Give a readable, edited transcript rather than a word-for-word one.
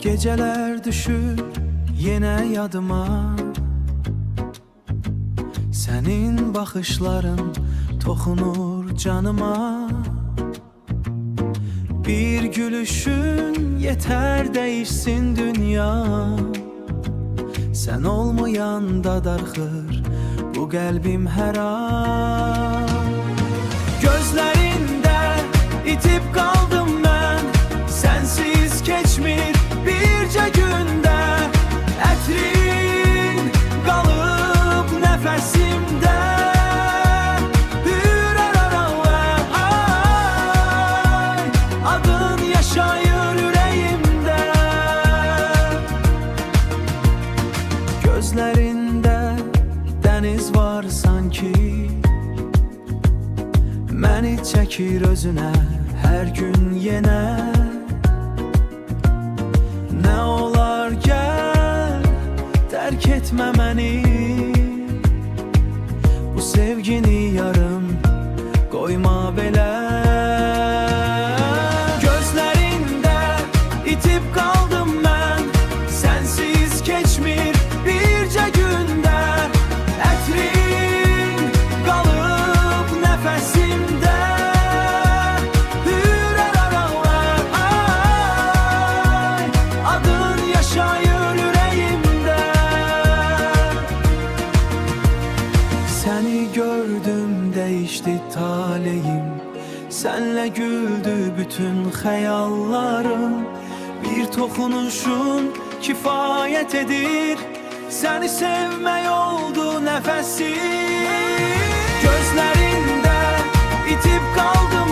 Geceler düşür yine yadıma, senin bakışların toxunur canıma. Bir gülüşün yeter değişsin dünya, sen olmayanda darxır bu kalbim her an. Gözlerinde itip kaldım ben, sensiz geçmir birce günde. Etrin kalıp nefesimde, hürər aralar ay, adın yaşayır yüreğimde. Gözlerinde deniz var sanki, məni çəkir özünə hər gün yenə. Nə olar gəl, tərk etmə məni, bu sevgini yarım qoyma belə. Gözlərində itib qaldım mən, sensiz keçmir bircə gündə. Ətrin qalıb nəfəsimdə, hürər aralar ay, adın yaşayır yüreğimdə. Səni gördüm değişti taleyim, senle güldü bütün xəyallarım. Bir toxunuşun kifayət edir, seni sevmək oldu nəfəsim. Gözlərində itib qaldım